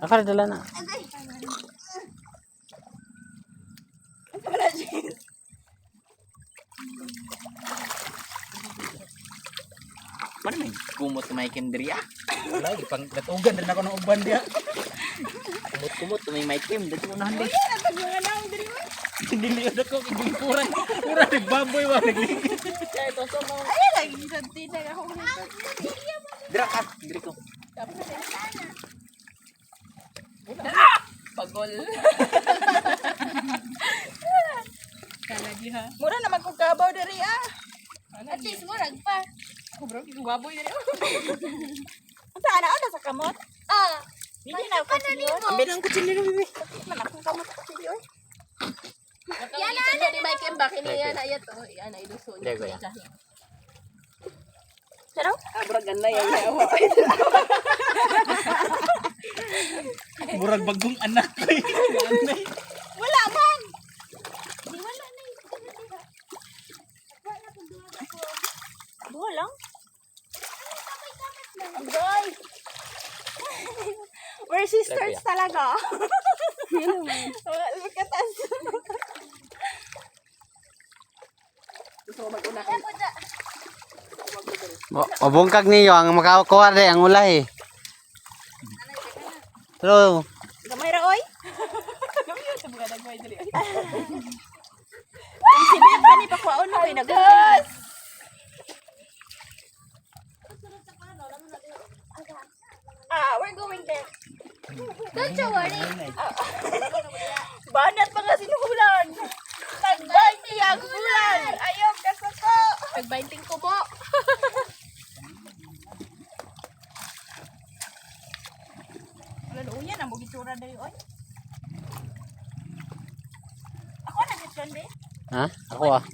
Ako na dala na. Mana may kumot na may kendriya? Wala, ipang natugan din ako ng uban dia. Kumot-kumot na may kim. Dito mo nahan din. Diliod ako, kigulikuran. Mura, nagbaboy ba? Nagligid. Ayan lagi sa tinag ako. Dira ka, diri ko. Pagol. Kalagi ha. Mura naman kung kabaw dari ah. At least murag pa. Kubro kung baboy dari. Ang saan na sa kamot? Ah. Hindi na ako kutsilyo. Ambil ang kutsilyo, bibi. Man akong kamot sa kutsilyo. Yan na ni Mike Mbak ini yan ayat to. Yan ay luso Hindi, kuya. Pero? Abra ganay ay yawa. Murag bagong anak ko eh. Wala man. Di wala na yung Duha lang. Agoy. We're sisters talaga. Magkatas. Gusto ko mag-una ka. Mabungkag niyo ang makakuha rin ang ulay. Hello. Gamay ra oy. Kami sa mga nagmay dali. Kung sibiyat ka ni pakwaon mo kay nagugas. We're going there. Don't you worry. Banat pa nga sinuhulan. Tagbay niya ang ulan. Ayaw ka sa ko. Pag-binding ko po. Wala doon yan. Ang bugitsura na yun. Ako na gitkan be. Ha? Ako ah.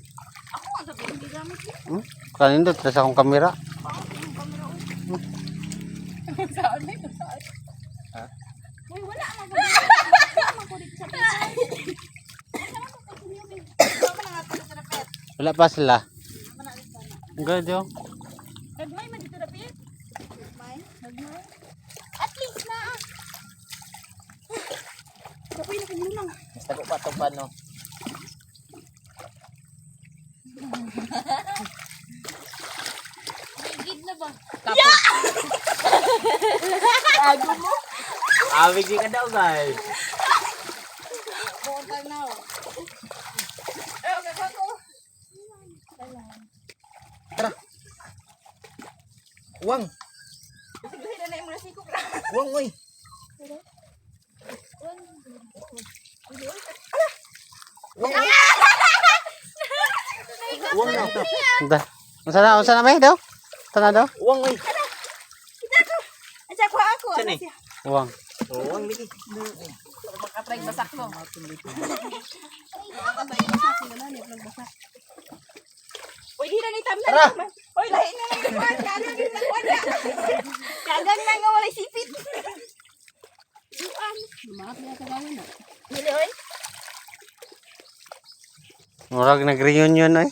Ako ang sabi hindi gamit yun. Kanindot sa akong kamera. Yung kamera oy. Saan na ito? Saan? Uy, wala ang mga dito sa pesa. Wala pa sila. Good yo. Nagmay man dito na pet. Nagmay. At least na. Kapay na kanyang. Basta ko pa ito pa no. Gid na ba? Gago mo. Awig ka daw guys. Buong time now. Okay, ako. Tara. Uwang. Siglahin na na yung mga sikok. Uwang oy. Uwang na. Da. Unsa na may daw? Tana daw? Uwang oy. At ako ako. Saan eh? Uwang. Uwang lagi. Makatry basak mo. Uy, di na ni Tam Tara. na. Uy, lahi na lang yung kwan. Kagang na wala. Kagang na nga wala sipit. Lumahat na sa gawin na. Dili, oy. Murag nag-reunion ay.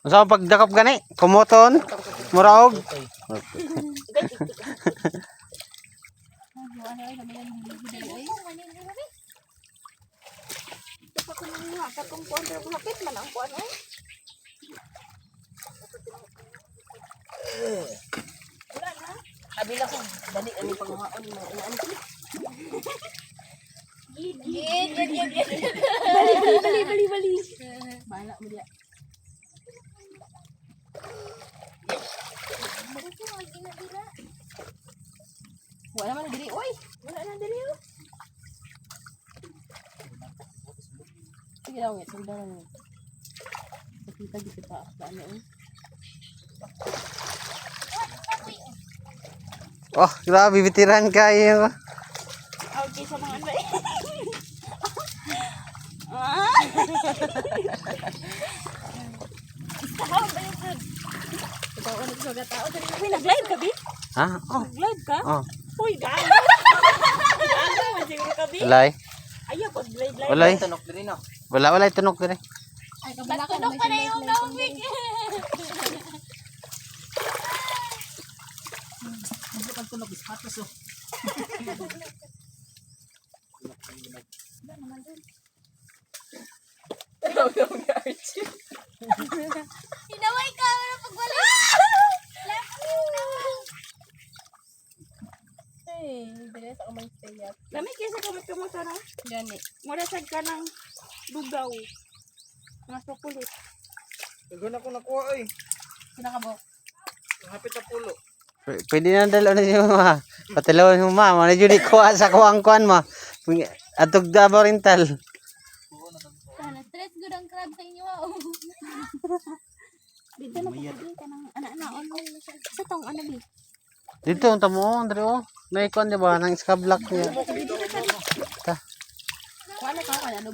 Unsa pa pagdakop gani? Kumoton? Muraog? Dapat ko nang nga katong kuwan pero hapit man ang kuwan oy. Wala na. Kabila ko, dali ani panghaon mo. Inaan ko. Gid. Bali. Bala mo diya. Wala man diri, oy. Wala na dili. oh. Sige daw, ngit, sunda lang. Kita dito pa sa ano eh. Oh, grabe bitiran kayo. Okay sa mga anay. Istahon ba yung food? Ikaw ano sa tao dali. Uy, nag-live ka, Bi? Ha? Oh. Nag-live ka? Oh. Uy, gago. Gago, masiguro ka, Bi? Walay. Ayaw, pag-live. Walay. Tunok diri no. Wala tunok dire. Ay, kabala ka Tunog pa na yung tubig. manok ispatos oh. Wala naman dun. Hinaway ka na pagbalik. Left you naman. Hey, dili sa kamay stayat. Lami kaysa kamot-kamot na. Gani. Murasag ka ng lugaw. Mga sukulit. Dagan ako nakuha ay. Sinakabok. Hapit na pulo. Pwede na dalo na si mama. Patilawin mo mama. Ano yun ikuha sa kuwang-kuwan mo. Atog Davao Oriental. Sana stress good ang crab sa inyo. Dito na pagpili ka ng anak-anak. Sa tong ano bi? Dito, ang tamo, Andre, oh. May kuwan, di ba? Nang iskablock niya. Dito na sa Ta. Wala ka ano